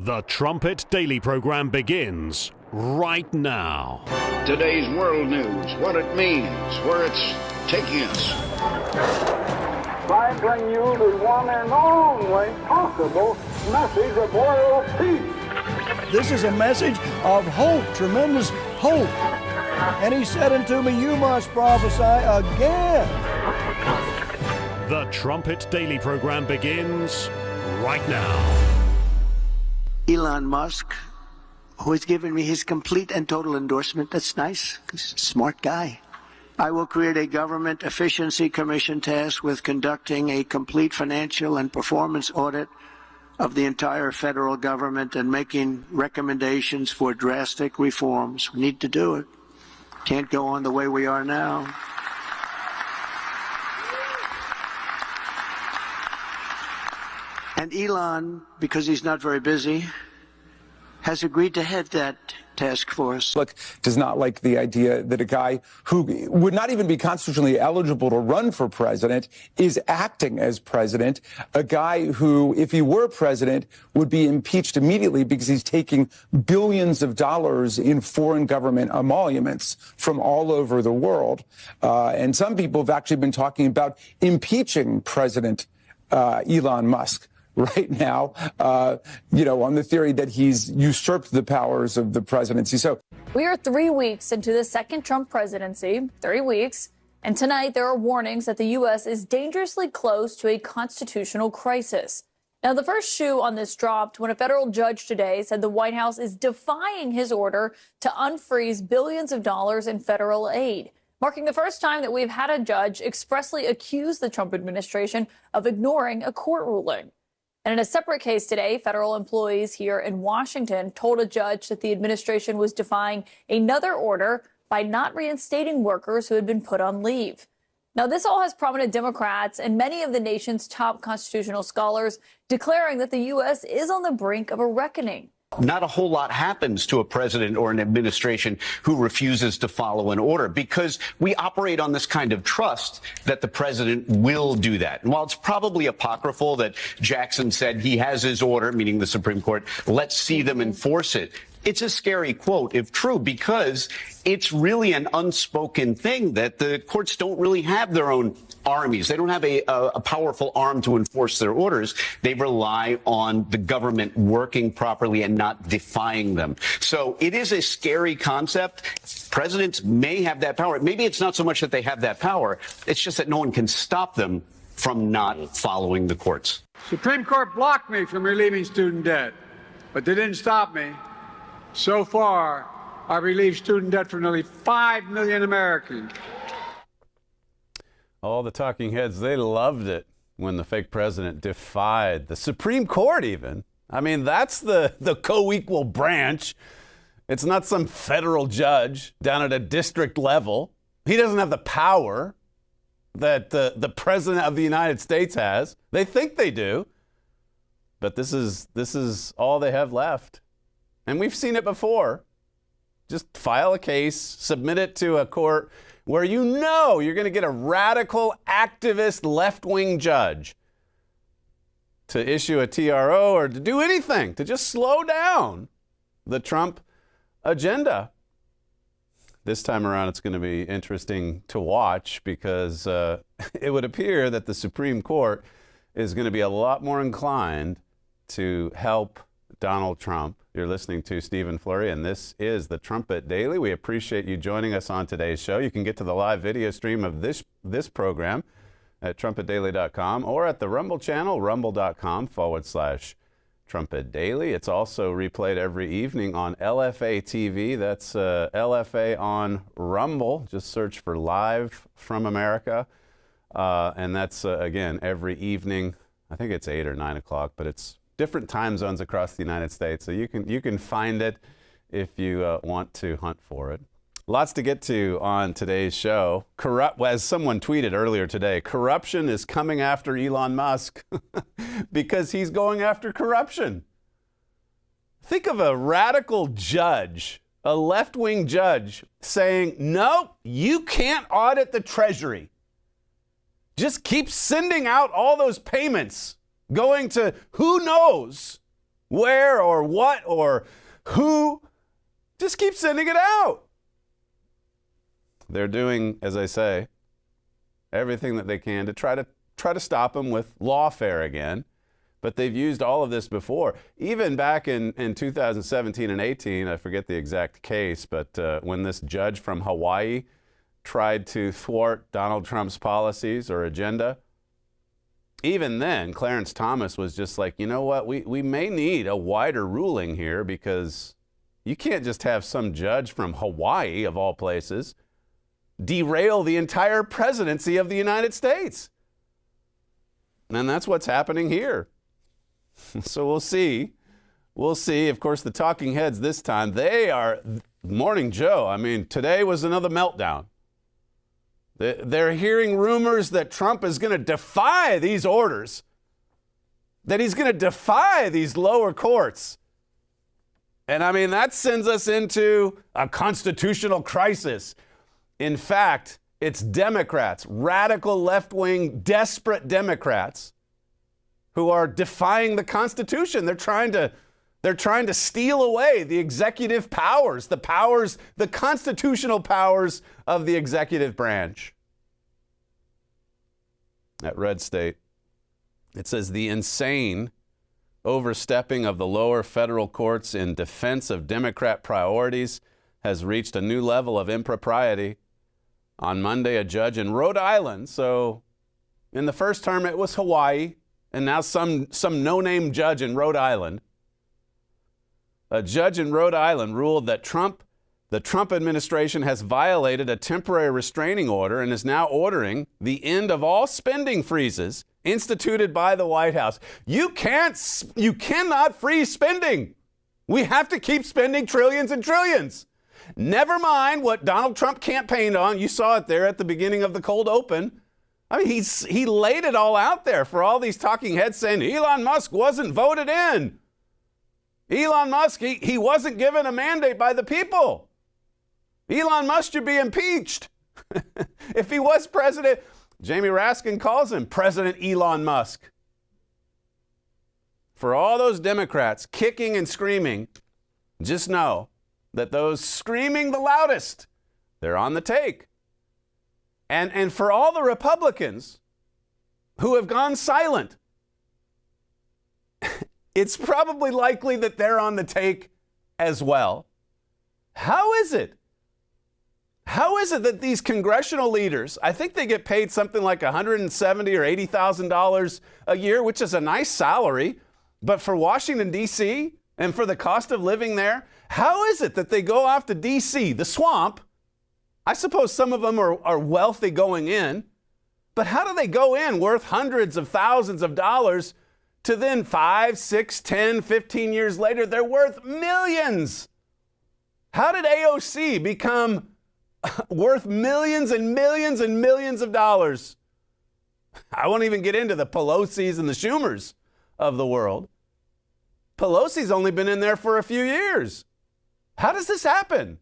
The Trumpet Daily program begins right now. Today's world news, what it means, where it's taking us. I bring you the one and only possible message of world peace. This is a message of hope, tremendous hope. And he said unto me, you must prophesy again. The Trumpet Daily program begins right now. Elon Musk, who has given me his complete and total endorsement. That's nice. He's a smart guy. I will create a government efficiency commission tasked with conducting a complete financial and performance audit of the entire federal government and making recommendations for drastic reforms. We need to do it. Can't go on the way we are now. And Elon, because he's not very busy, has agreed to head that task force. Look, does not like the idea that a guy who would not even be constitutionally eligible to run for president is acting as president, a guy who, if he were president, would be impeached immediately because he's taking billions of dollars in foreign government emoluments from all over the world. And some people have actually been talking about impeaching President Elon Musk right now, on the theory that he's usurped the powers of the presidency. So we are 3 weeks into the second Trump presidency, 3 weeks. And tonight there are warnings that the U.S. is dangerously close to a constitutional crisis. Now, the first shoe on this dropped when a federal judge today said the White House is defying his order to unfreeze billions of dollars in federal aid, marking the first time that we've had a judge expressly accuse the Trump administration of ignoring a court ruling. And in a separate case today, federal employees here in Washington told a judge that the administration was defying another order by not reinstating workers who had been put on leave. Now, this all has prominent Democrats and many of the nation's top constitutional scholars declaring that the U.S. is on the brink of a reckoning. Not a whole lot happens to a president or an administration who refuses to follow an order because we operate on this kind of trust that the president will do that. And while it's probably apocryphal that Jackson said he has his order, meaning the Supreme Court, let's see them enforce it. It's a scary quote, if true, because it's really an unspoken thing that the courts don't really have their own armies. They don't have a powerful arm to enforce their orders. They rely on the government working properly and not defying them. So it is a scary concept. Presidents may have that power. Maybe it's not so much that they have that power. It's just that no one can stop them from not following the courts. Supreme Court blocked me from relieving student debt, but they didn't stop me. So far, I've relieved student debt for nearly 5 million Americans. All the talking heads, they loved it when the fake president defied the Supreme Court even. I mean, that's the co-equal branch. It's not some federal judge down at a district level. He doesn't have the power that the president of the United States has. They think they do. But this is all they have left. And we've seen it before. Just file a case, submit it to a court where you know you're going to get a radical, activist, left-wing judge to issue a TRO or to do anything, to just slow down the Trump agenda. This time around, it's going to be interesting to watch because it would appear that the Supreme Court is going to be a lot more inclined to help Donald Trump. You're listening to Stephen Flurry, and this is the Trumpet Daily. We appreciate you joining us on today's show. You can get to the live video stream of this program at trumpetdaily.com or at the Rumble channel, rumble.com/Trumpet Daily. It's also replayed every evening on LFA TV. That's LFA on Rumble. Just search for Live from America. And that's, again, every evening. I think it's 8 or 9 o'clock, but it's different time zones across the United States. So you can find it if you want to hunt for it. Lots to get to on today's show. As someone tweeted earlier today, corruption is coming after Elon Musk because he's going after corruption. Think of a radical judge, a left-wing judge, saying, no, you can't audit the Treasury. Just keep sending out all those payments going to who knows where or what or who. Just keep sending it out. They're doing, as I say, everything that they can to try to stop him with lawfare again. But they've used all of this before. Even back in 2017 and 18, I forget the exact case, but when this judge from Hawaii tried to thwart Donald Trump's policies or agenda, even then, Clarence Thomas was just like, you know what, we may need a wider ruling here, because you can't just have some judge from Hawaii, of all places, derail the entire presidency of the United States. And that's what's happening here. So we'll see. We'll see. Of course, the talking heads this time, they are Morning Joe. I mean, today was another meltdown. They're hearing rumors that Trump is going to defy these orders, that he's going to defy these lower courts. And I mean, that sends us into a constitutional crisis. In fact, it's Democrats, radical left-wing, desperate Democrats, who are defying the Constitution. They're trying to steal away the executive powers, the constitutional powers of the executive branch. At Red State, it says the insane overstepping of the lower federal courts in defense of Democrat priorities has reached a new level of impropriety. On Monday, a judge in Rhode Island, so in the first term it was Hawaii, and now some no-name judge in Rhode Island. A judge in Rhode Island ruled that the Trump administration has violated a temporary restraining order and is now ordering the end of all spending freezes instituted by the White House. You cannot freeze spending. We have to keep spending trillions and trillions. Never mind what Donald Trump campaigned on. You saw it there at the beginning of the cold open. I mean, he laid it all out there for all these talking heads saying Elon Musk wasn't voted in. Elon Musk, he wasn't given a mandate by the people. Elon Musk should be impeached. If he was president, Jamie Raskin calls him President Elon Musk. For all those Democrats kicking and screaming, just know that those screaming the loudest, they're on the take. And for all the Republicans who have gone silent, it's probably likely that they're on the take as well. How is it? How is it that these congressional leaders, I think they get paid something like $170,000 or $80,000 a year, which is a nice salary, but for Washington, D.C., and for the cost of living there, how is it that they go off to D.C., the swamp? I suppose some of them are wealthy going in, but how do they go in worth hundreds of thousands of dollars to then 5, 6, 10, 15 years later, they're worth millions? How did AOC become worth millions and millions and millions of dollars? I won't even get into the Pelosi's and the Schumers of the world. Pelosi's only been in there for a few years. How does this happen?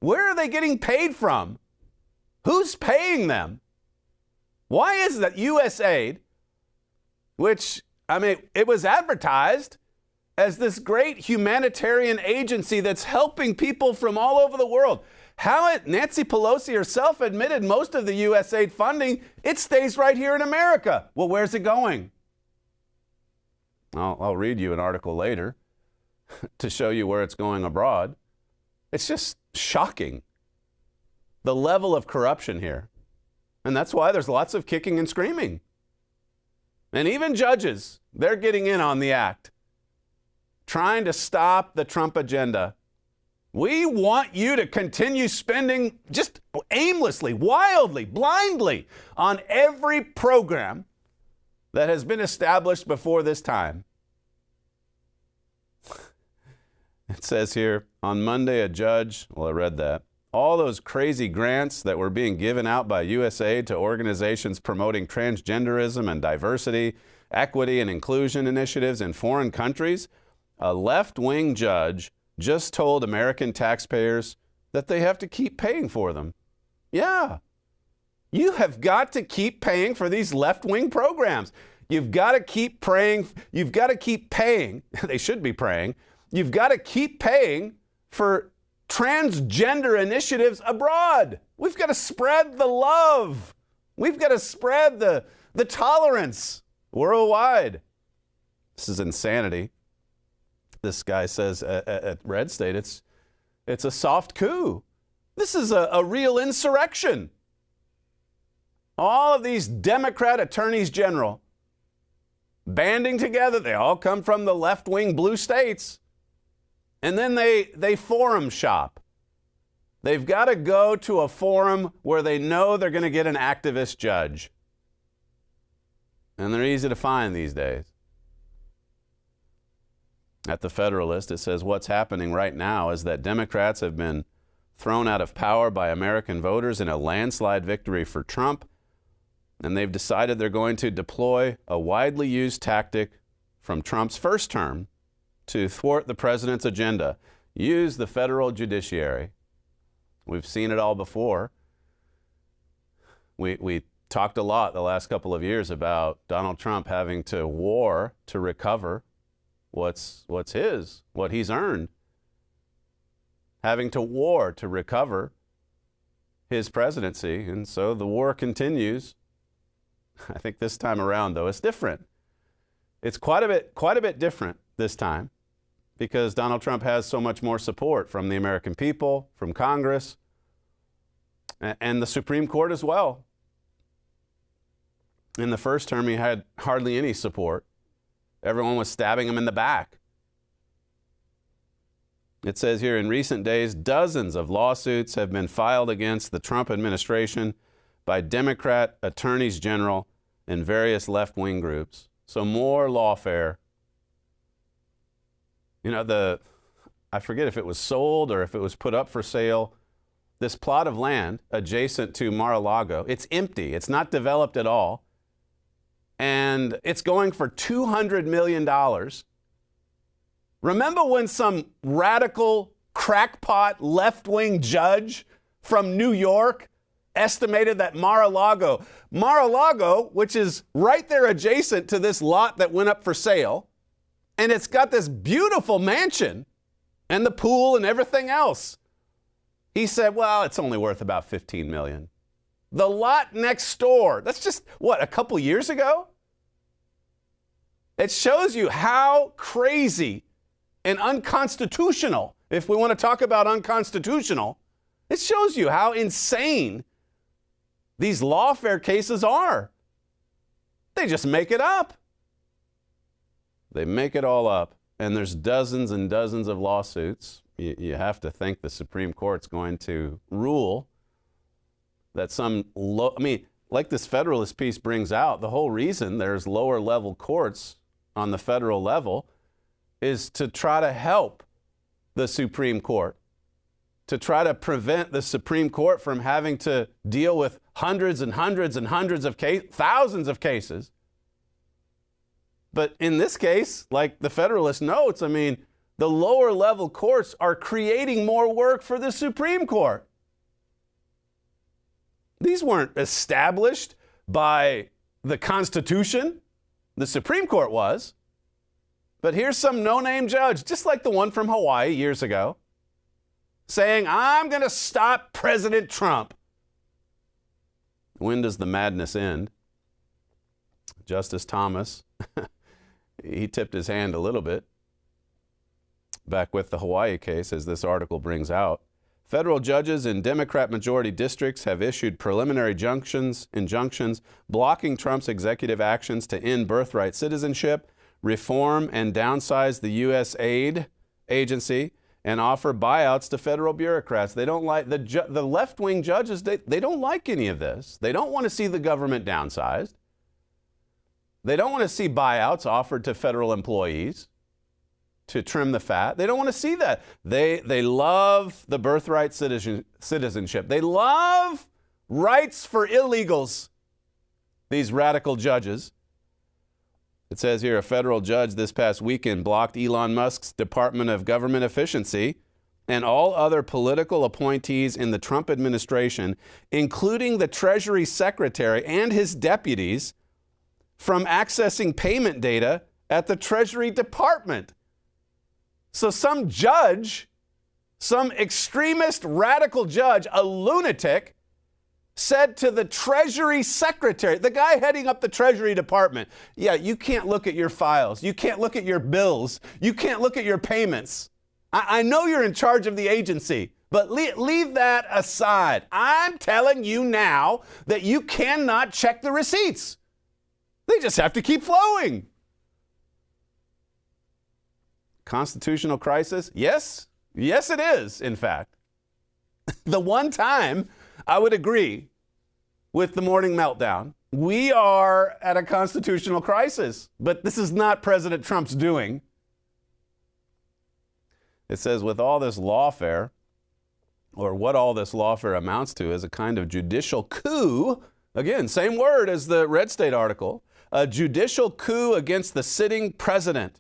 Where are they getting paid from? Who's paying them? Why is that USAID, which, I mean, it was advertised as this great humanitarian agency that's helping people from all over the world. Nancy Pelosi herself admitted most of the USAID funding, it stays right here in America. Well, where's it going? I'll read you an article later to show you where it's going abroad. It's just shocking, the level of corruption here. And that's why there's lots of kicking and screaming. And even judges, they're getting in on the act, trying to stop the Trump agenda. We want you to continue spending just aimlessly, wildly, blindly on every program that has been established before this time. It says here, on Monday, a judge, well, I read that, all those crazy grants that were being given out by USAID to organizations promoting transgenderism and diversity, equity, and inclusion initiatives in foreign countries, a left-wing judge just told American taxpayers that they have to keep paying for them. Yeah. You have got to keep paying for these left-wing programs. You've got to keep praying. You've got to keep paying. They should be praying. You've got to keep paying for transgender initiatives abroad. We've got to spread the love. We've got to spread the tolerance worldwide. This is insanity. This guy says at Red State, it's a soft coup. This is a real insurrection. All of these Democrat attorneys general banding together. They all come from the left-wing blue states. And then they forum shop. They've got to go to a forum where they know they're going to get an activist judge. And they're easy to find these days. At the Federalist, it says what's happening right now is that Democrats have been thrown out of power by American voters in a landslide victory for Trump, and they've decided they're going to deploy a widely used tactic from Trump's first term to thwart the president's agenda. Use the federal judiciary. We've seen it all before. We talked a lot the last couple of years about Donald Trump having to war to recover what's his, what he's earned. Having to war to recover his presidency, and so the war continues. I think this time around, though, it's different. It's quite a bit different this time because Donald Trump has so much more support from the American people, from Congress, and the Supreme Court as well. In the first term, he had hardly any support. Everyone was stabbing him in the back. It says here, in recent days, dozens of lawsuits have been filed against the Trump administration by Democrat attorneys general and various left-wing groups. So more lawfare. You know, I forget if it was sold or if it was put up for sale. This plot of land adjacent to Mar-a-Lago, it's empty. It's not developed at all. And it's going for $200 million. Remember when some radical, crackpot, left-wing judge from New York estimated that Mar-a-Lago, which is right there adjacent to this lot that went up for sale, and it's got this beautiful mansion and the pool and everything else. He said, well, it's only worth about $15 million. The lot next door, that's just, a couple years ago? It shows you how crazy and unconstitutional, if we want to talk about unconstitutional, it shows you how insane these lawfare cases are. They just make it up. They make it all up. And there's dozens and dozens of lawsuits. You have to think the Supreme Court's going to rule that like this Federalist piece brings out, the whole reason there's lower level courts on the federal level is to try to help the Supreme Court, to try to prevent the Supreme Court from having to deal with hundreds and hundreds and hundreds of thousands of cases. But in this case, like the Federalist notes, the lower level courts are creating more work for the Supreme Court. These weren't established by the Constitution. The Supreme Court was. But here's some no-name judge, just like the one from Hawaii years ago, saying, I'm going to stop President Trump. When does the madness end? Justice Thomas, he tipped his hand a little bit. Back with the Hawaii case, as this article brings out, federal judges in Democrat-majority districts have issued preliminary injunctions blocking Trump's executive actions to end birthright citizenship, reform and downsize the U.S. aid agency, and offer buyouts to federal bureaucrats. They don't like the left-wing judges. They don't like any of this. They don't want to see the government downsized. They don't want to see buyouts offered to federal employees to trim the fat. They don't want to see that. They love the birthright citizenship. They love rights for illegals, these radical judges. It says here, a federal judge this past weekend blocked Elon Musk's Department of Government Efficiency and all other political appointees in the Trump administration, including the Treasury Secretary and his deputies, from accessing payment data at the Treasury Department. So some judge, some extremist radical judge, a lunatic, said to the Treasury Secretary, the guy heading up the Treasury Department, yeah, you can't look at your files. You can't look at your bills. You can't look at your payments. I know you're in charge of the agency, but leave that aside. I'm telling you now that you cannot check the receipts. They just have to keep flowing. Constitutional crisis? Yes. Yes, it is, in fact. The one time I would agree with the morning meltdown. We are at a constitutional crisis, but this is not President Trump's doing. It says with all this lawfare, or what all this lawfare amounts to is a kind of judicial coup. Again, same word as the Red State article. A judicial coup against the sitting president.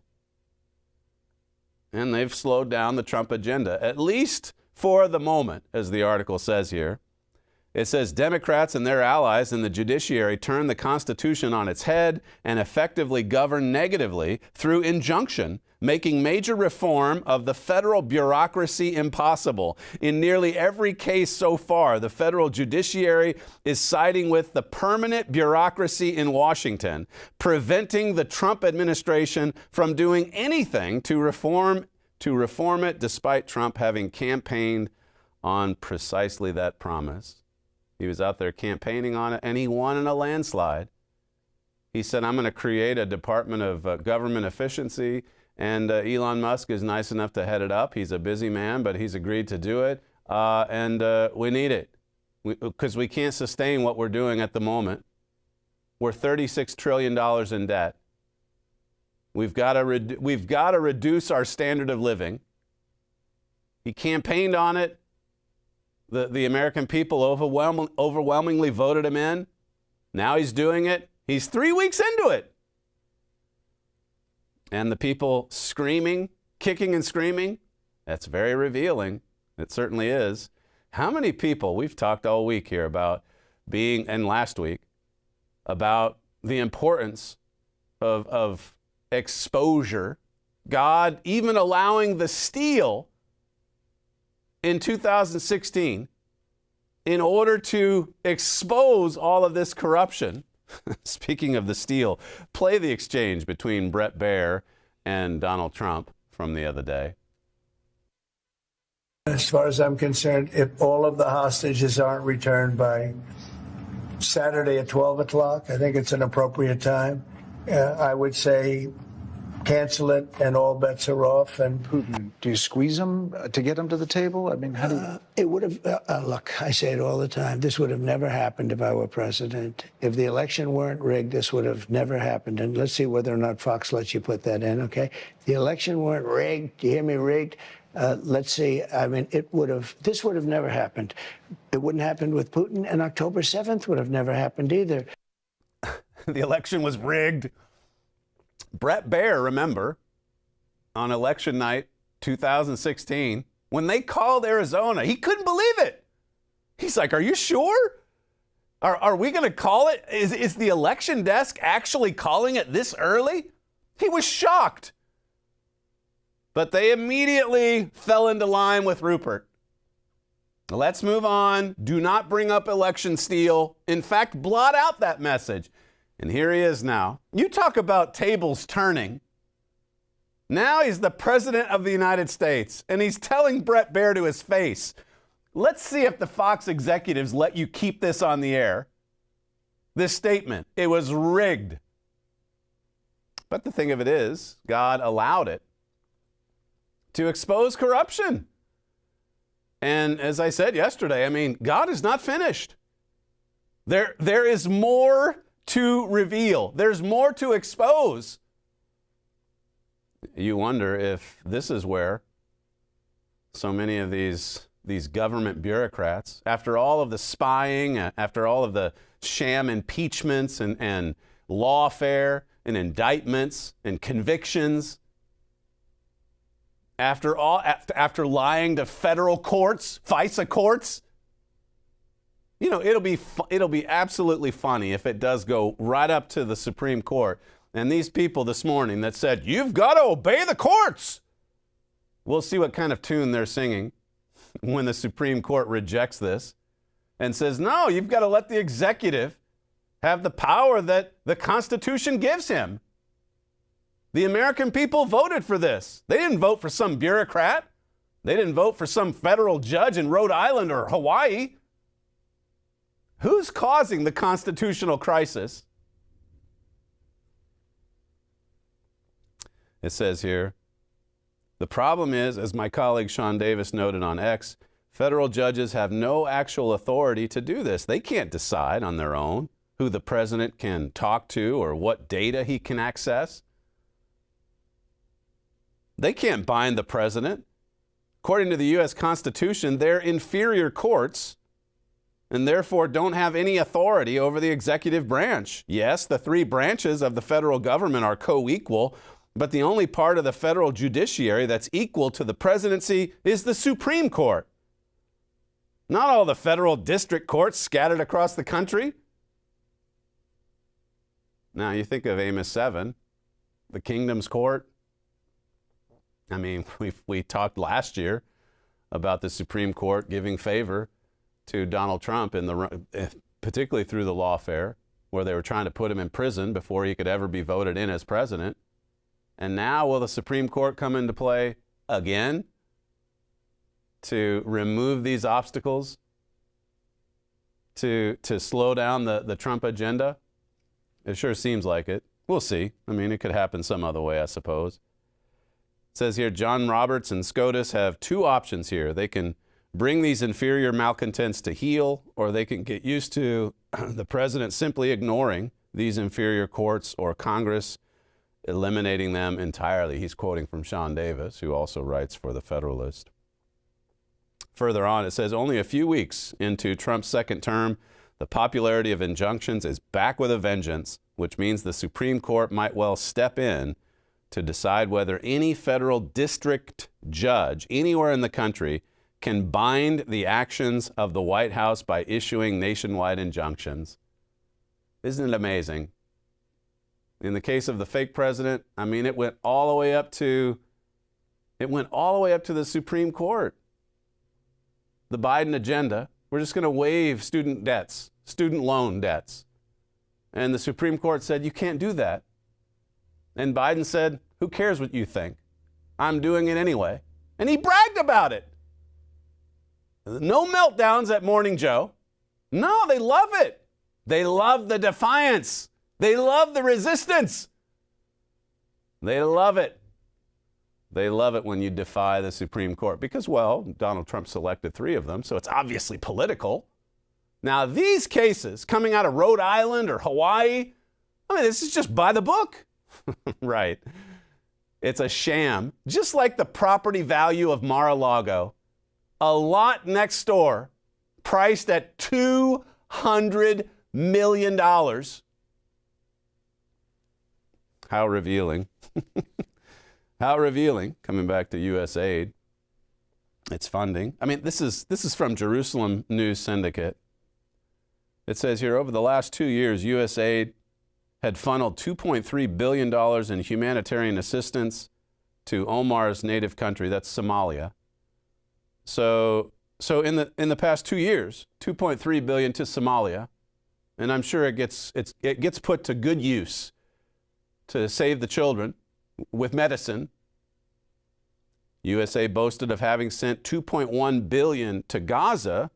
And they've slowed down the Trump agenda, at least for the moment, as the article says here. It says Democrats and their allies in the judiciary turn the Constitution on its head and effectively govern negatively through injunction, making major reform of the federal bureaucracy impossible. In nearly every case so far, the federal judiciary is siding with the permanent bureaucracy in Washington, preventing the Trump administration from doing anything to reform it, despite Trump having campaigned on precisely that promise. He was out there campaigning on it, and he won in a landslide. He said, I'm going to create a Department of Government Efficiency, and Elon Musk is nice enough to head it up. He's a busy man, but he's agreed to do it, and we need it because we can't sustain what we're doing at the moment. We're $36 trillion in debt. We've got to reduce our standard of living. He campaigned on it. The American people overwhelmingly voted him in. Now he's doing it. He's 3 weeks into it. And the people screaming, kicking and screaming, that's very revealing. It certainly is. How many people, we've talked all week here about and last week, about the importance of exposure. God even allowing the steal in 2016 in order to expose all of this corruption. Speaking of the steal, play the exchange between Brett Baer and Donald Trump from the other day. As far as I'm concerned, if all of the hostages aren't returned by Saturday at 12 o'clock, I think it's an appropriate time. I would say cancel it and all bets are off. And Putin, do you squeeze him to get him to the table? I mean, how do you... It would have, look, I say it all the time, this would have never happened if I were president. If the election weren't rigged, this would have never happened. And let's see whether or not Fox lets you put that in, okay? The election weren't rigged, do you hear me, rigged? Let's see, I mean, this would have never happened. It wouldn't happen with Putin, and October 7th would have never happened either. The election was rigged. Brett Baer, remember, on election night 2016, when they called Arizona, he couldn't believe it. He's like, are you sure? Are we going to call it? Is the election desk actually calling it this early? He was shocked. But they immediately fell into line with Rupert. Let's move on. Do not bring up election steal. In fact, blot out that message. And here he is now. You talk about tables turning. Now he's the president of the United States, and he's telling Brett Baer to his face, let's see if the Fox executives let you keep this on the air. This statement, it was rigged. But the thing of it is, God allowed it to expose corruption. And as I said yesterday, I mean, God is not finished. There is more to reveal. There's more to expose. You wonder if this is where so many of these government bureaucrats, after all of the spying, after all of the sham impeachments and lawfare and indictments and convictions, after lying to federal courts, FISA courts, You know, it'll be absolutely funny if it does go right up to the Supreme Court. And these people this morning that said, you've got to obey the courts. We'll see what kind of tune they're singing when the Supreme Court rejects this and says, no, you've got to let the executive have the power that the Constitution gives him. The American people voted for this. They didn't vote for some bureaucrat. They didn't vote for some federal judge in Rhode Island or Hawaii. Who's causing the constitutional crisis? It says here, the problem is, as my colleague Sean Davis noted on X, federal judges have no actual authority to do this. They can't decide on their own who the president can talk to or what data he can access. They can't bind the president. According to the U.S. Constitution, they're inferior courts and therefore don't have any authority over the executive branch. Yes, the three branches of the federal government are co-equal, but the only part of the federal judiciary that's equal to the presidency is the Supreme Court. Not all the federal district courts scattered across the country. Now, you think of Amos 7, the kingdom's court. I mean, we talked last year about the Supreme Court giving favor to Donald Trump, particularly through the lawfare, where they were trying to put him in prison before he could ever be voted in as president. And now will the Supreme Court come into play again to remove these obstacles, to slow down the Trump agenda? It sure seems like it. We'll see. I mean, it could happen some other way, I suppose. It says here, John Roberts and SCOTUS have two options here. They can bring these inferior malcontents to heel, or they can get used to the president simply ignoring these inferior courts or Congress eliminating them entirely. He's quoting from Sean Davis, who also writes for The Federalist. Further on, it says, only a few weeks into Trump's second term, the popularity of injunctions is back with a vengeance, which means the Supreme Court might well step in to decide whether any federal district judge anywhere in the country can bind the actions of the White House by issuing nationwide injunctions. Isn't it amazing? In the case of the fake president, I mean, it went all the way up to the Supreme Court. The Biden agenda, we're just going to waive student loan debts. And the Supreme Court said, you can't do that. And Biden said, who cares what you think? I'm doing it anyway. And he bragged about it. No meltdowns at Morning Joe. No, they love it. They love the defiance. They love the resistance. They love it. They love it when you defy the Supreme Court because, well, Donald Trump selected 3 of them, so it's obviously political. Now, these cases coming out of Rhode Island or Hawaii, I mean, this is just by the book. Right. It's a sham. Just like the property value of Mar-a-Lago. A lot next door priced at $200 million. How revealing. How revealing, coming back to U.S. aid, its funding. I mean, this is from Jerusalem News Syndicate. It says here, over the last 2 years, U.S. aid had funneled $2.3 billion in humanitarian assistance to Omar's native country, that's Somalia. So in the past 2 years, $2.3 billion to Somalia, and I'm sure it gets put to good use to save the children with medicine. USA boasted of having sent $2.1 billion to Gaza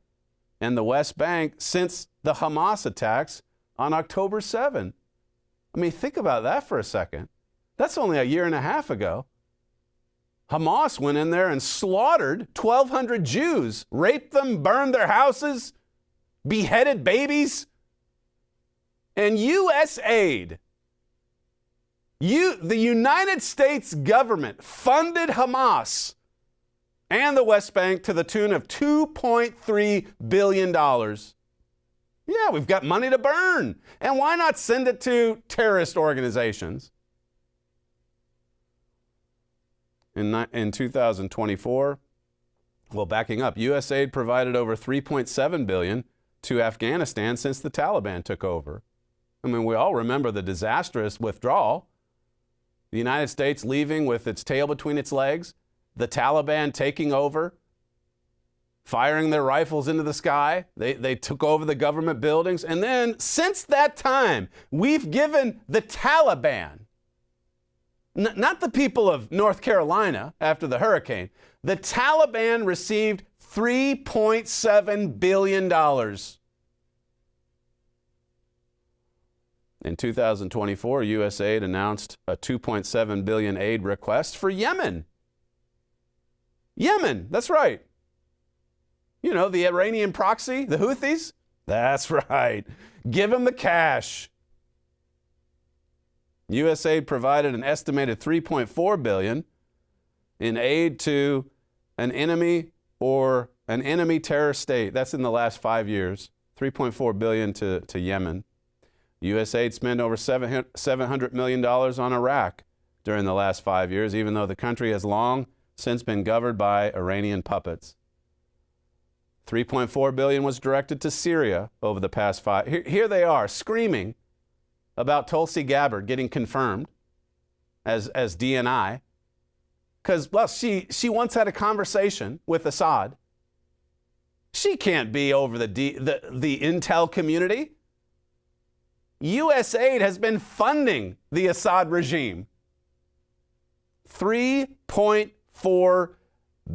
and the West Bank since the Hamas attacks on October 7. I mean, think about that for a second. That's only a year and a half ago. Hamas went in there and slaughtered 1,200 Jews, raped them, burned their houses, beheaded babies. And U.S. aid, the United States government funded Hamas and the West Bank to the tune of $2.3 billion. Yeah, we've got money to burn. And why not send it to terrorist organizations? In 2024, well, backing up, USAID provided over $3.7 billion to Afghanistan since the Taliban took over. I mean, we all remember the disastrous withdrawal. The United States leaving with its tail between its legs, the Taliban taking over, firing their rifles into the sky. They took over the government buildings. And then since that time, we've given the Taliban, not the people of North Carolina after the hurricane, the Taliban received $3.7 billion. In 2024, USAID announced a $2.7 billion aid request for Yemen. Yemen, that's right. You know, the Iranian proxy, the Houthis? That's right. Give them the cash. USAID provided an estimated $3.4 billion in aid to an enemy or an enemy terror state. That's in the last 5 years. $3.4 billion to Yemen. USAID spent over $700 million on Iraq during the last 5 years, even though the country has long since been governed by Iranian puppets. $3.4 billion was directed to Syria over the past 5. Here they are screaming about Tulsi Gabbard getting confirmed as DNI because, well, she once had a conversation with Assad. She can't be over the intel community. USAID has been funding the Assad regime. $3.4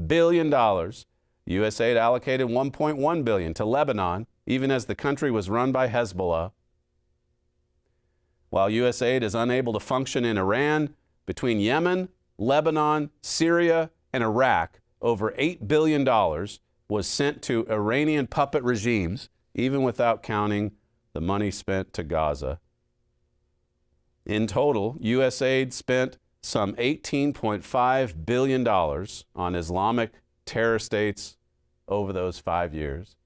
billion. USAID allocated $1.1 billion to Lebanon, even as the country was run by Hezbollah. While USAID is unable to function in Iran, between Yemen, Lebanon, Syria, and Iraq, over $8 billion was sent to Iranian puppet regimes, even without counting the money spent to Gaza. In total, USAID spent some $18.5 billion on Islamic terror states over those 5 years.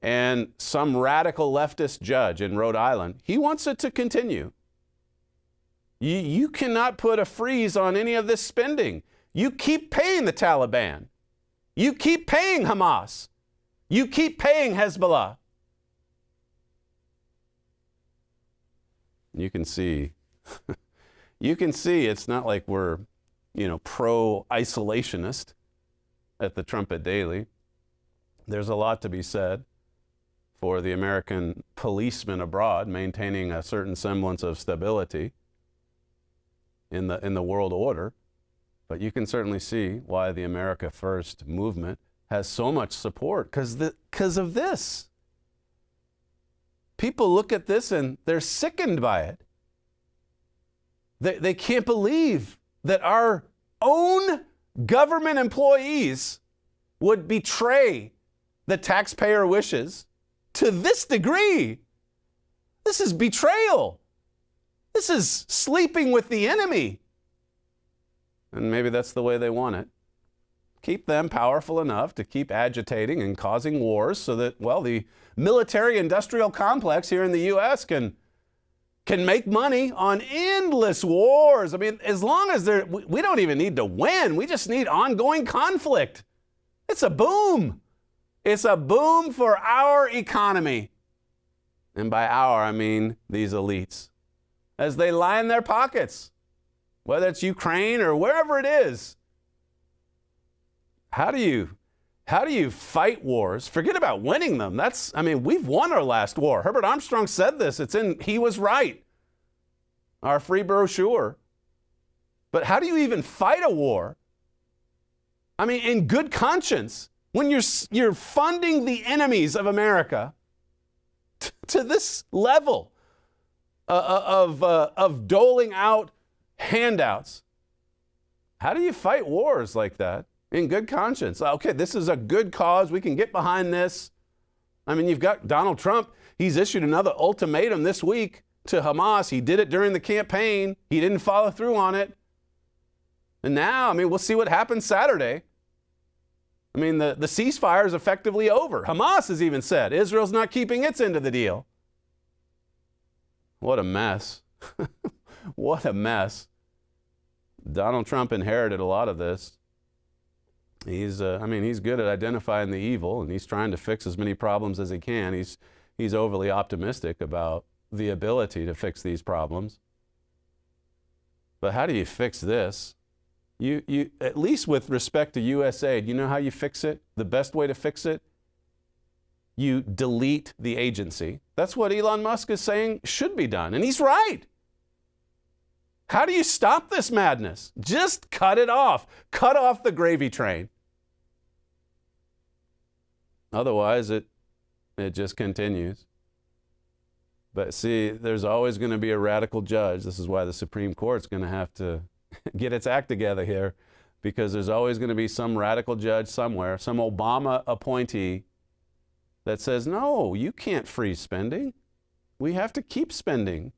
And some radical leftist judge in Rhode Island, he wants it to continue. You cannot put a freeze on any of this spending. You keep paying the Taliban. You keep paying Hamas. You keep paying Hezbollah. You can see, it's not like we're, pro-isolationist at the Trumpet Daily. There's a lot to be said for the American policeman abroad maintaining a certain semblance of stability in the world order. But you can certainly see why the America First movement has so much support because of this. People look at this and they're sickened by it. They can't believe that our own government employees would betray the taxpayer wishes to this degree. This is betrayal. This is sleeping with the enemy. And maybe that's the way they want it. Keep them powerful enough to keep agitating and causing wars so that, well, the military-industrial complex here in the U.S. can make money on endless wars. I mean, as long as we don't even need to win. We just need ongoing conflict. It's a boom. It's a boom for our economy. And by our, I mean these elites. As they line their pockets, whether it's Ukraine or wherever it is. How do you fight wars? Forget about winning them. We've won our last war. Herbert Armstrong said this. He was right. Our free brochure. But how do you even fight a war? I mean, in good conscience, when you're funding the enemies of America to this level of doling out handouts, how do you fight wars like that? In good conscience. Okay, this is a good cause. We can get behind this. I mean, you've got Donald Trump. He's issued another ultimatum this week to Hamas. He did it during the campaign. He didn't follow through on it. And now, we'll see what happens Saturday. The ceasefire is effectively over. Hamas has even said Israel's not keeping its end of the deal. What a mess. What a mess. Donald Trump inherited a lot of this. He's good at identifying the evil, and he's trying to fix as many problems as he can. He's overly optimistic about the ability to fix these problems. But how do you fix this? You at least with respect to USAID, you know how you fix it? The best way to fix it? You delete the agency. That's what Elon Musk is saying should be done, and he's right. How do you stop this madness? Just cut it off. Cut off the gravy train. Otherwise, it just continues. But see, there's always going to be a radical judge. This is why the Supreme Court's going to have to get its act together here, because there's always going to be some radical judge somewhere, some Obama appointee that says, no, you can't freeze spending. We have to keep spending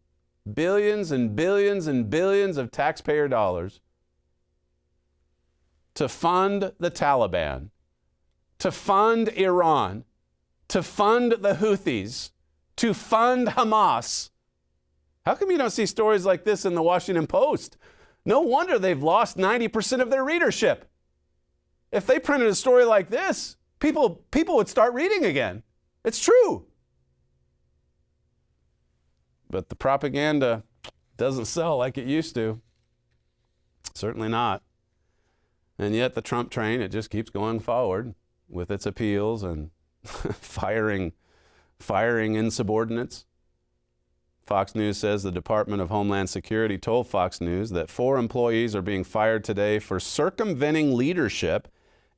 billions and billions and billions of taxpayer dollars to fund the Taliban, to fund Iran, to fund the Houthis, to fund Hamas. How come you don't see stories like this in the Washington Post? No wonder they've lost 90% of their readership. If they printed a story like this, people would start reading again. It's true. But the propaganda doesn't sell like it used to. Certainly not. And yet the Trump train, it just keeps going forward with its appeals and firing insubordinates. Fox News says the Department of Homeland Security told Fox News that 4 employees are being fired today for circumventing leadership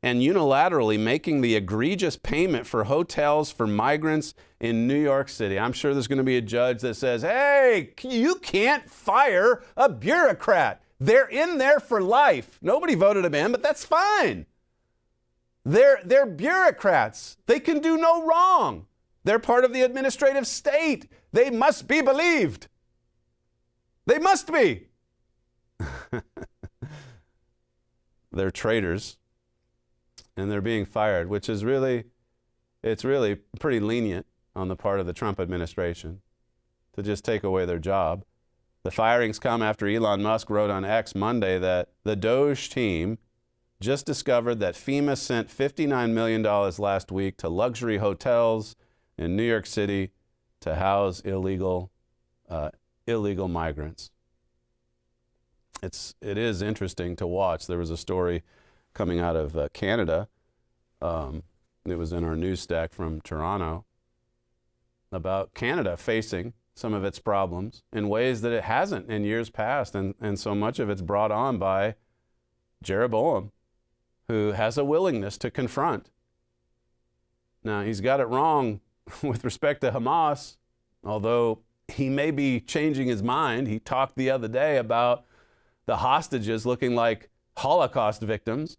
and unilaterally making the egregious payment for hotels for migrants in New York City. I'm sure there's going to be a judge that says, hey, you can't fire a bureaucrat. They're in there for life. Nobody voted them in, but that's fine. They're bureaucrats. They can do no wrong. They're part of the administrative state. They must be believed. They must be. They're traitors, and they're being fired, which is really pretty lenient on the part of the Trump administration to just take away their job. The firings come after Elon Musk wrote on X Monday that the Doge team just discovered that FEMA sent $59 million last week to luxury hotels in New York City to house illegal migrants. It is interesting to watch. There was a story coming out of Canada. It was in our news stack from Toronto about Canada facing some of its problems in ways that it hasn't in years past. And so much of it's brought on by Jeroboam, who has a willingness to confront. Now, he's got it wrong with respect to Hamas, although he may be changing his mind. He talked the other day about the hostages looking like Holocaust victims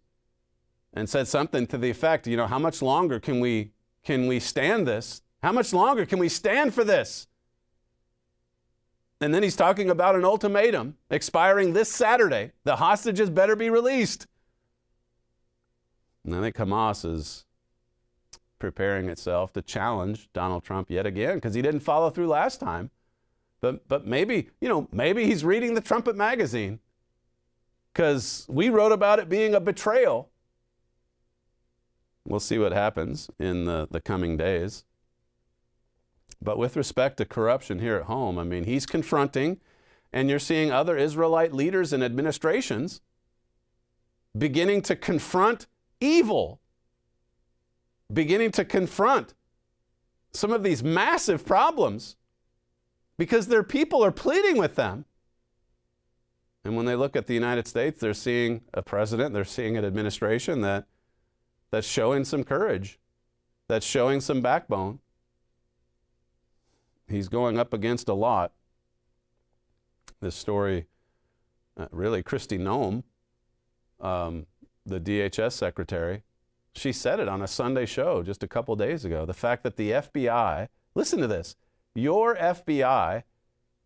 and said something to the effect, how much longer can we stand this? How much longer can we stand for this? And then he's talking about an ultimatum expiring this Saturday. The hostages better be released. And I think Hamas is preparing itself to challenge Donald Trump yet again because he didn't follow through last time. But maybe he's reading the Trumpet magazine because we wrote about it being a betrayal. We'll see what happens in the coming days. But with respect to corruption here at home, he's confronting, and you're seeing other Israelite leaders and administrations beginning to confront evil, beginning to confront some of these massive problems because their people are pleading with them. And when they look at the United States, they're seeing a president, they're seeing an administration that's showing some courage, that's showing some backbone. He's going up against a lot. This story, really, Kristi Noem, the DHS secretary, she said it on a Sunday show just a couple days ago. The fact that the FBI, listen to this, your FBI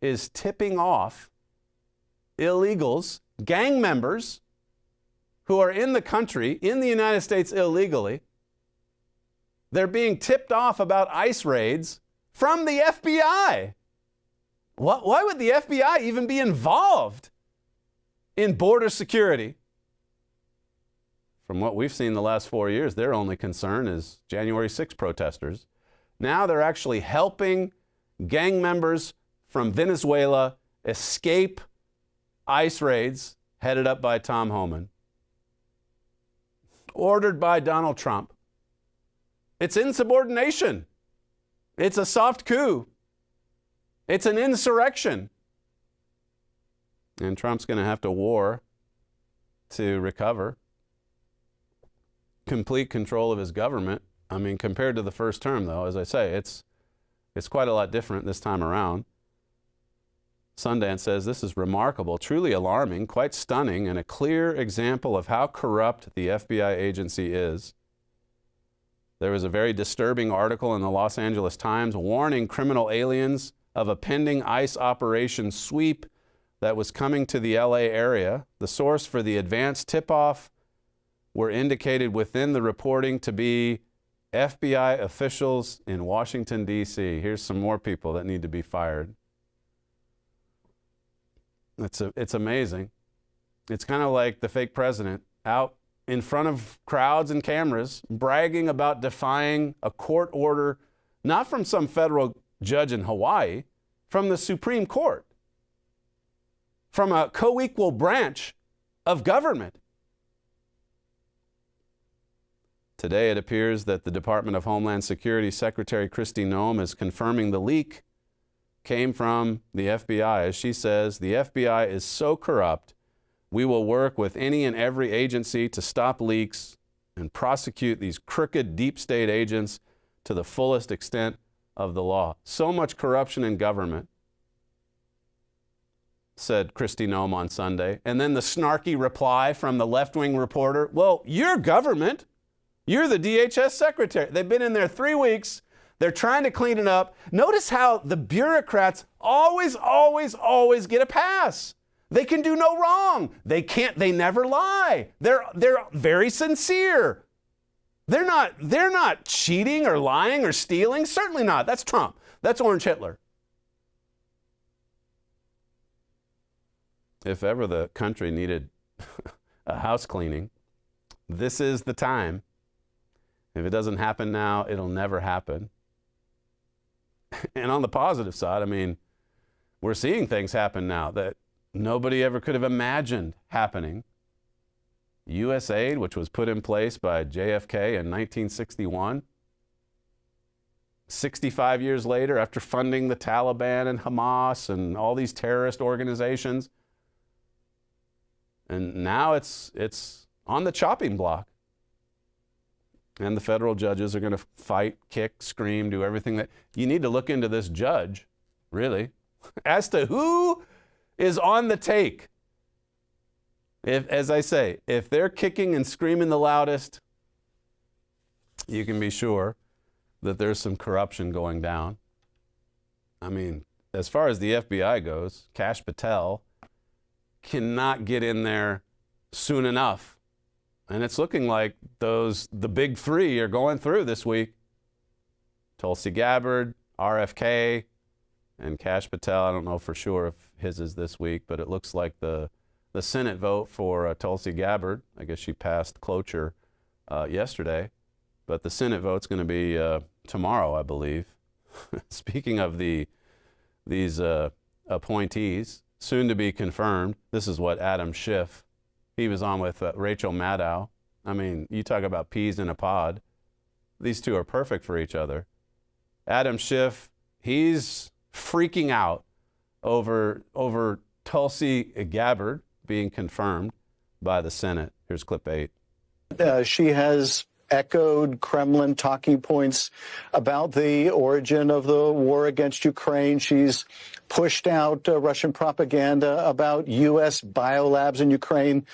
is tipping off illegals, gang members who are in the country, in the United States illegally. They're being tipped off about ICE raids from the FBI. Why would the FBI even be involved in border security? From what we've seen the last 4 years, their only concern is January 6 protesters. Now they're actually helping gang members from Venezuela escape ICE raids headed up by Tom Homan, ordered by Donald Trump. It's insubordination. It's a soft coup. It's an insurrection. And Trump's going to have to war to recover complete control of his government. I mean, compared to the first term, though, as I say, it's quite a lot different this time around. Sundance says this is remarkable, truly alarming, quite stunning, and a clear example of how corrupt the FBI agency is. There was a very disturbing article in the Los Angeles Times warning criminal aliens of a pending ICE operation sweep that was coming to the LA area. The source for the advanced tip-off were indicated within the reporting to be FBI officials in Washington, D.C. Here's some more people that need to be fired. It's amazing. It's kind of like the fake president out in front of crowds and cameras bragging about defying a court order, not from some federal judge in Hawaii, from the Supreme Court, from a co-equal branch of government. Today, it appears that the Department of Homeland Security Secretary Kristi Noem is confirming the leak came from the FBI. As she says, the FBI is so corrupt, we will work with any and every agency to stop leaks and prosecute these crooked deep state agents to the fullest extent of the law. So much corruption in government, said Kristi Noem on Sunday. And then the snarky reply from the left-wing reporter, well, your government, you're the DHS secretary. They've been in there 3 weeks. They're trying to clean it up. Notice how the bureaucrats always get a pass. They can do no wrong. They never lie. They're very sincere. They're not cheating or lying or stealing. Certainly not. That's Trump. That's Orange Hitler. If ever the country needed a house cleaning, this is the time. If it doesn't happen now, it'll never happen. And on the positive side, I mean, we're seeing things happen now that nobody ever could have imagined happening. USAID, which was put in place by JFK in 1961, 65 years later, after funding the Taliban and Hamas and all these terrorist organizations, and now it's on the chopping block. And the federal judges are going to fight, kick, scream, do everything that... You need to look into this judge, really, as to who is on the take. As I say, if they're kicking and screaming the loudest, you can be sure that there's some corruption going down. I mean, as far as the FBI goes, Kash Patel cannot get in there soon enough. And it's looking like the big three are going through this week. Tulsi Gabbard, RFK, and Kash Patel. I don't know for sure if his is this week, but it looks like the Senate vote for Tulsi Gabbard, I guess she passed cloture yesterday, but the Senate vote's going to be tomorrow, I believe. Speaking of these appointees, soon to be confirmed, this is what Adam Schiff, he was on with Rachel Maddow. I mean, you talk about peas in a pod. These two are perfect for each other. Adam Schiff, he's freaking out over Tulsi Gabbard being confirmed by the Senate. Here's clip 8. She has echoed Kremlin talking points about the origin of the war against Ukraine. She's pushed out Russian propaganda about U.S. biolabs in Ukraine,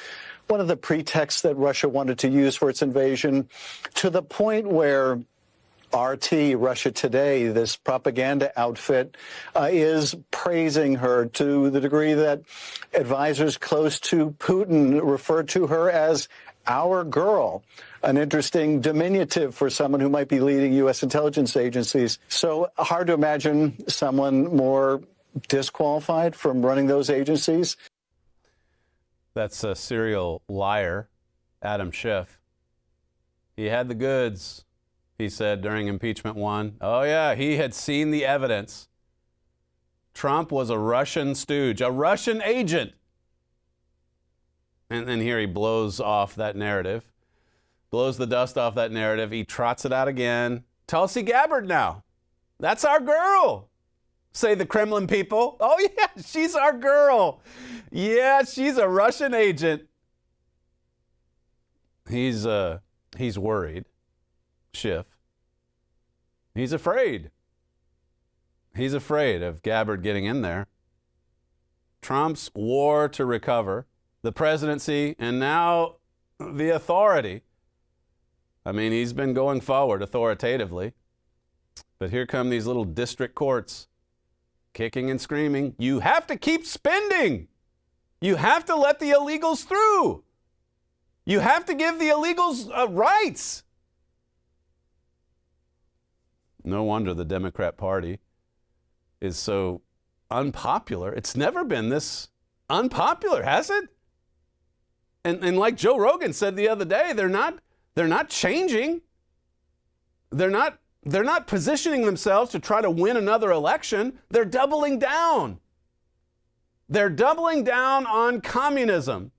one of the pretexts that Russia wanted to use for its invasion, to the point where RT, Russia Today, this propaganda outfit, is praising her to the degree that advisors close to Putin refer to her as our girl, an interesting diminutive for someone who might be leading U.S. intelligence agencies. So hard to imagine someone more disqualified from running those agencies. That's a serial liar, Adam Schiff. He had the goods, he said during impeachment 1. Oh, yeah, he had seen the evidence. Trump was a Russian stooge, a Russian agent. And then here he blows off that narrative, blows the dust off that narrative. He trots it out again. Tulsi Gabbard now. That's our girl, say the Kremlin people. Oh, yeah, she's our girl. Yeah, she's a Russian agent. He's worried. Schiff. He's afraid. He's afraid of Gabbard getting in there. Trump's war to recover the presidency and now the authority. I mean, he's been going forward authoritatively. But here come these little district courts kicking and screaming. You have to keep spending. You have to let the illegals through. You have to give the illegals rights. No wonder the Democrat Party is so unpopular. It's never been this unpopular, has it? And like Joe Rogan said the other day, they're not changing. They're not positioning themselves to try to win another election. They're doubling down. They're doubling down on communism.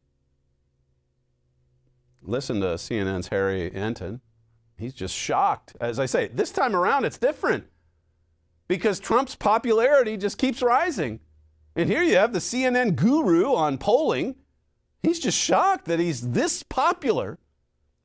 Listen to CNN's Harry Enton. He's just shocked. As I say, this time around it's different because Trump's popularity just keeps rising. And here you have the CNN guru on polling. He's just shocked that he's this popular.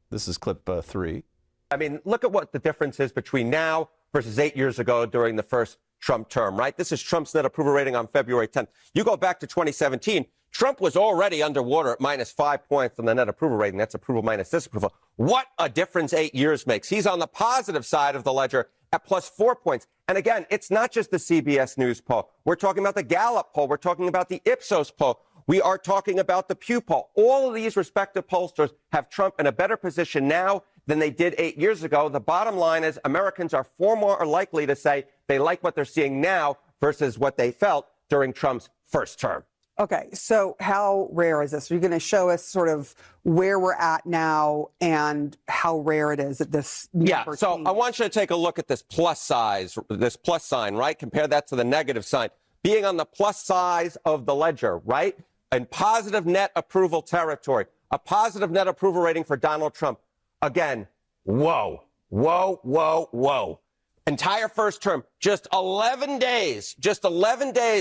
This is clip 3. I mean, look at what the difference is between now versus 8 years ago during the first Trump term, right? This is Trump's net approval rating on February 10th. You go back to 2017, Trump was already underwater at -5 points on the net approval rating. That's approval minus disapproval. What a difference 8 years makes. He's on the positive side of the ledger at +4 points. And again, it's not just the CBS News poll. We're talking about the Gallup poll. We're talking about the Ipsos poll. We are talking about the Pew poll. All of these respective pollsters have Trump in a better position now than they did 8 years ago. The bottom line is Americans are far more likely to say they like what they're seeing now versus what they felt during Trump's first term. Okay, so how rare is this? Are you going to show us sort of where we're at now and how rare it is at this number? Yeah, so I want you to take a look at this plus sign, right? Compare that to the negative sign. Being on the plus side of the ledger, right? In positive net approval territory, a positive net approval rating for Donald Trump. Again, whoa, whoa, whoa, whoa. Entire first term, just 11 days,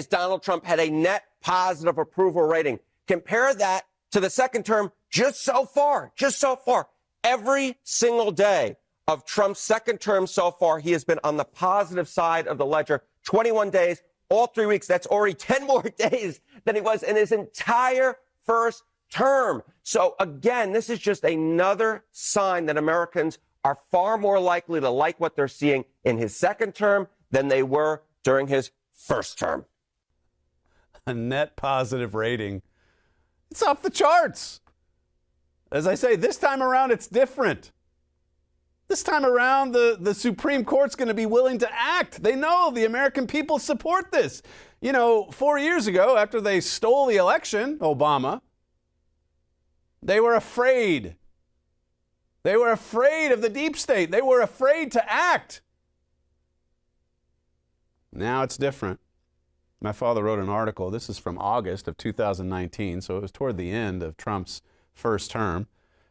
Donald Trump had a net positive approval rating. Compare that to the second term, just so far, every single day of Trump's second term so far, he has been on the positive side of the ledger. 21 days, all 3 weeks. That's already 10 more days than he was in his entire first term. So again, this is just another sign that Americans are far more likely to like what they're seeing in his second term than they were during his first term. A net positive rating. It's off the charts. As I say, this time around, it's different. This time around, the Supreme Court's going to be willing to act. They know the American people support this. You know, 4 years ago, after they stole the election, Obama, they were afraid. They were afraid of the deep state. They were afraid to act. Now it's different. My father wrote an article. This is from August of 2019, so it was toward the end of Trump's first term.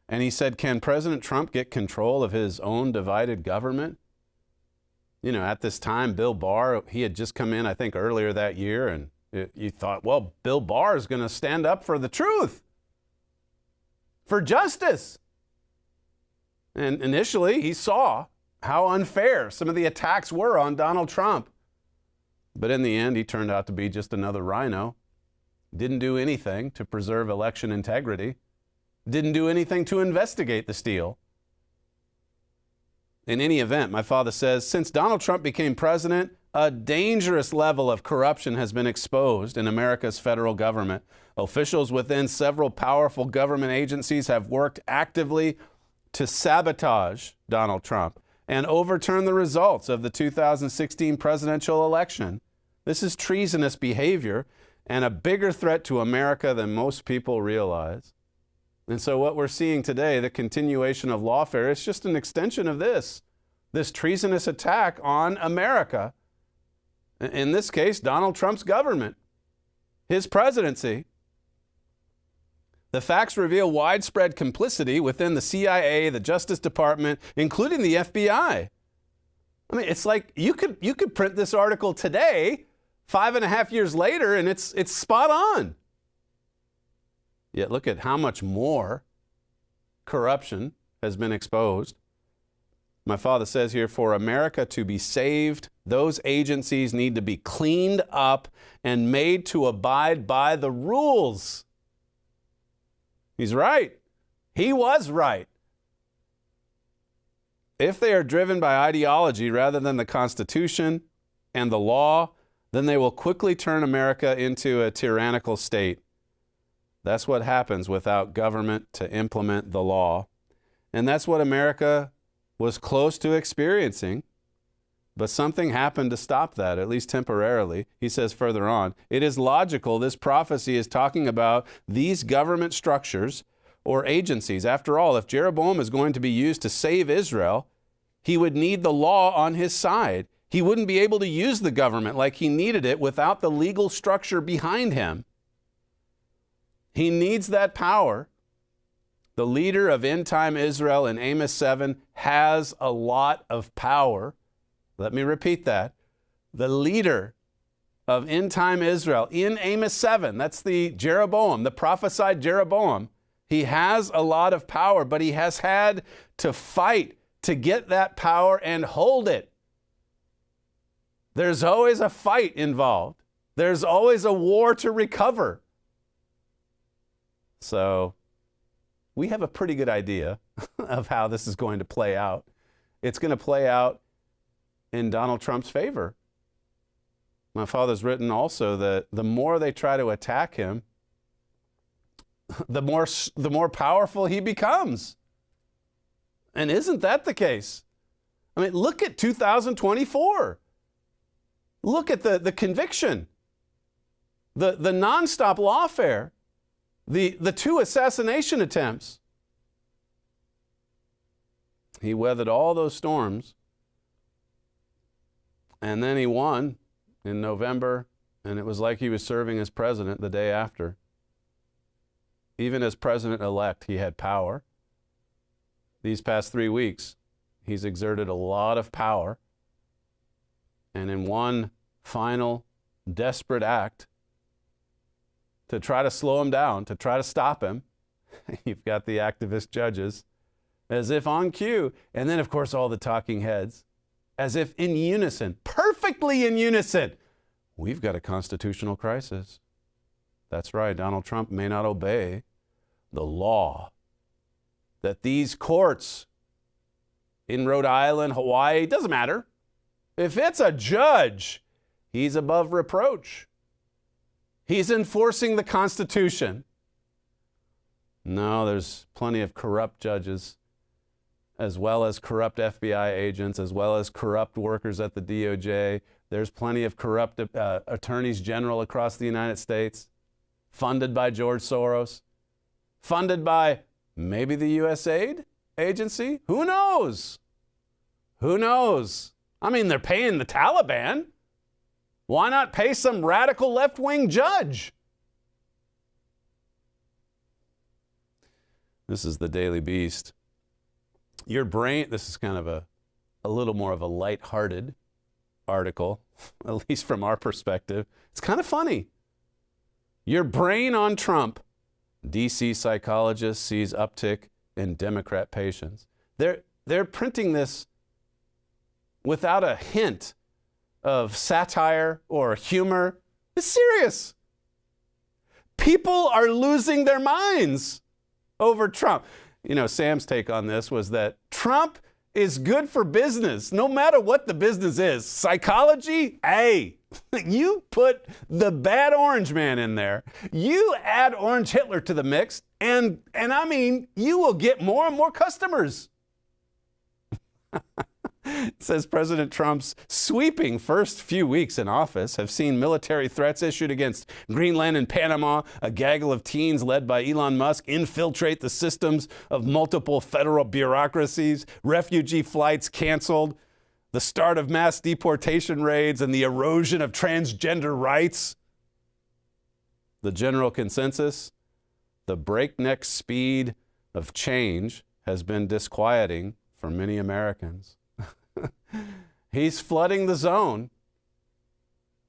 And he said, can President Trump get control of his own divided government? You know, at this time, Bill Barr, he had just come in, I think, earlier that year, and you thought, well, Bill Barr is going to stand up for the truth, for justice. And initially, he saw how unfair some of the attacks were on Donald Trump. But in the end, he turned out to be just another rhino. Didn't do anything to preserve election integrity. Didn't do anything to investigate the steal. In any event, my father says, since Donald Trump became president, a dangerous level of corruption has been exposed in America's federal government. Officials within several powerful government agencies have worked actively to sabotage Donald Trump and overturn the results of the 2016 presidential election. This is treasonous behavior and a bigger threat to America than most people realize. And so what we're seeing today, the continuation of lawfare, is just an extension of this treasonous attack on America. In this case, Donald Trump's government, his presidency. The facts reveal widespread complicity within the CIA, the Justice Department, including the FBI. I mean, it's like you could print this article today, 5.5 years later, and it's spot on. Yet look at how much more corruption has been exposed. My father says here, for America to be saved, those agencies need to be cleaned up and made to abide by the rules. He's right. He was right. If they are driven by ideology rather than the Constitution and the law, then they will quickly turn America into a tyrannical state. That's what happens without government to implement the law. And that's what America was close to experiencing. But something happened to stop that, at least temporarily. He says further on, it is logical this prophecy is talking about these government structures or agencies. After all, if Jeroboam is going to be used to save Israel, he would need the law on his side. He wouldn't be able to use the government like he needed it without the legal structure behind him. He needs that power. The leader of end-time Israel in Amos 7 has a lot of power. Let me repeat that. The leader of end-time Israel in Amos 7, that's the Jeroboam, the prophesied Jeroboam. He has a lot of power, but he has had to fight to get that power and hold it. There's always a fight involved. There's always a war to recover. So we have a pretty good idea of how this is going to play out. It's going to play out in Donald Trump's favor. My father's written also that the more they try to attack him, the more powerful he becomes. And isn't that the case? I mean, look at 2024. Look at the conviction, the nonstop lawfare, the 2 assassination attempts. He weathered all those storms, and then he won in November, and it was like he was serving as president the day after. Even as president-elect, he had power. These past 3 weeks, he's exerted a lot of power. And in one final desperate act to try to slow him down, to try to stop him, you've got the activist judges as if on cue. And then, of course, all the talking heads as if in unison, perfectly in unison. We've got a constitutional crisis. That's right. Donald Trump may not obey the law that these courts in Rhode Island, Hawaii, doesn't matter. If it's a judge, he's above reproach. He's enforcing the Constitution. No, there's plenty of corrupt judges, as well as corrupt FBI agents, as well as corrupt workers at the DOJ. There's plenty of corrupt attorneys general across the United States, funded by George Soros, funded by maybe the USAID agency. Who knows? Who knows? I mean, they're paying the Taliban. Why not pay some radical left-wing judge? This is the Daily Beast. Your brain, this is kind of a little more of a lighthearted article, at least from our perspective. It's kind of funny. Your brain on Trump. DC psychologist sees uptick in Democrat patients. They're printing this without a hint of satire or humor. It's serious. People are losing their minds over Trump. You know, Sam's take on this was that Trump is good for business, no matter what the business is. Psychology, hey, you put the bad orange man in there, you add Orange Hitler to the mix, and I mean, you will get more and more customers. It says President Trump's sweeping first few weeks in office have seen military threats issued against Greenland and Panama, a gaggle of teens led by Elon Musk infiltrate the systems of multiple federal bureaucracies, refugee flights canceled, the start of mass deportation raids, and the erosion of transgender rights. The general consensus, the breakneck speed of change has been disquieting for many Americans. He's flooding the zone,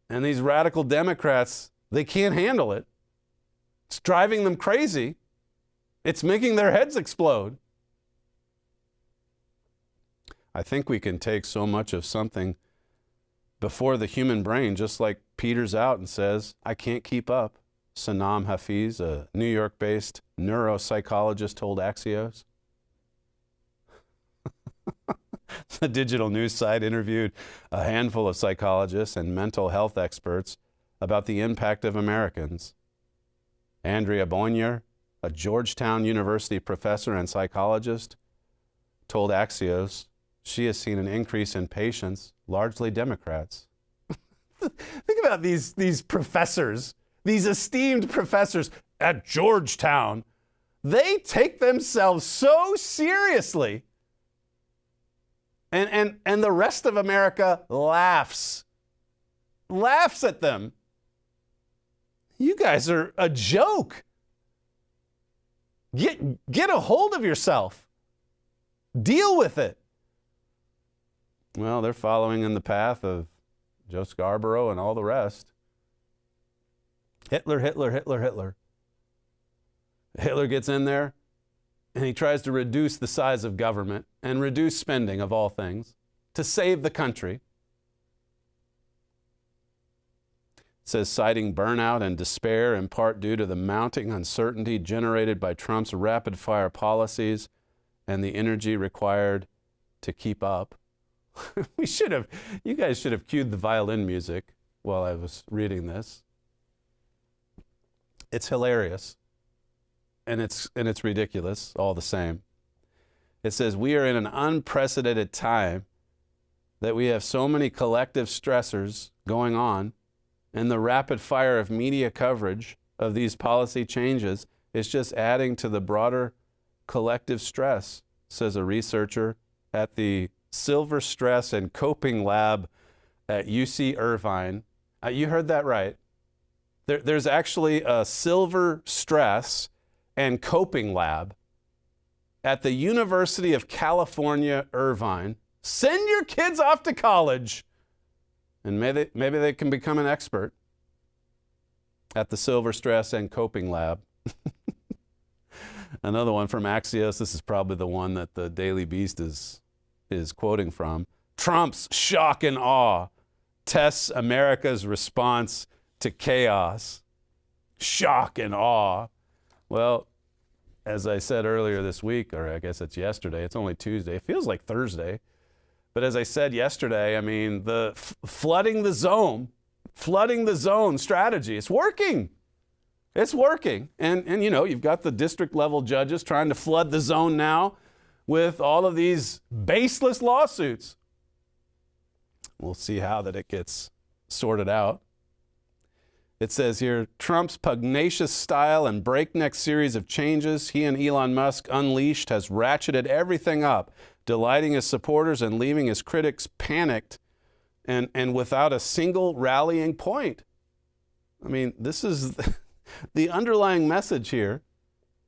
and these radical Democrats, they can't handle it. It's driving them crazy. It's making their heads explode. I think we can take so much of something before the human brain just like peters out and says, I can't keep up. Sanam Hafiz, a New York-based neuropsychologist, told Axios. The digital news site interviewed a handful of psychologists and mental health experts about the impact of Americans. Andrea Bonnier, a Georgetown University professor and psychologist, told Axios she has seen an increase in patients, largely Democrats. Think about these professors, these esteemed professors at Georgetown. They take themselves so seriously. And the rest of America laughs at them. You guys are a joke. Get a hold of yourself. Deal with it. Well, they're following in the path of Joe Scarborough and all the rest. Hitler. Hitler gets in there, and he tries to reduce the size of government and reduce spending of all things to save the country. It says, citing burnout and despair in part due to the mounting uncertainty generated by Trump's rapid-fire policies and the energy required to keep up. You guys should have cued the violin music while I was reading this. It's hilarious. And it's ridiculous all the same. It says, we are in an unprecedented time that we have so many collective stressors going on, and the rapid fire of media coverage of these policy changes is just adding to the broader collective stress, says a researcher at the Silver Stress and Coping Lab at UC Irvine. You heard that right. There's actually a Silver Stress and Coping Lab at the University of California, Irvine. Send your kids off to college, and maybe they can become an expert at the Silver Stress and Coping Lab. Another one from Axios. This is probably the one that the Daily Beast is quoting from. Trump's shock and awe tests America's response to chaos. Shock and awe. Well, as I said earlier this week, or I guess it's yesterday, it's only Tuesday. It feels like Thursday. But as I said yesterday, I mean, the flooding the zone strategy, it's working. It's working. And you know, you've got the district level judges trying to flood the zone now with all of these baseless lawsuits. We'll see how that it gets sorted out. It says here, Trump's pugnacious style and breakneck series of changes he and Elon Musk unleashed has ratcheted everything up, delighting his supporters and leaving his critics panicked and without a single rallying point. I mean, this is the underlying message here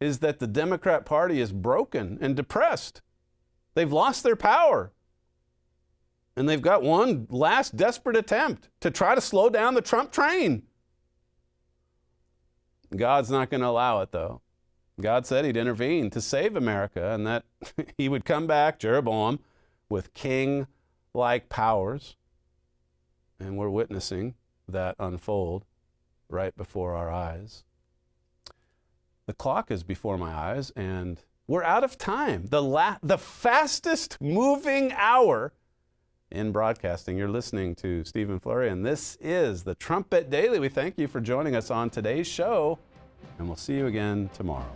is that the Democrat Party is broken and depressed. They've lost their power. And they've got one last desperate attempt to try to slow down the Trump train. God's not going to allow it, though. God said he'd intervene to save America and that he would come back, Jeroboam, with king-like powers. And we're witnessing that unfold right before our eyes. The clock is before my eyes, and we're out of time. The fastest moving hour in broadcasting. You're listening to Stephen Flurry, and this is the Trumpet Daily. We thank you for joining us on today's show, and we'll see you again tomorrow.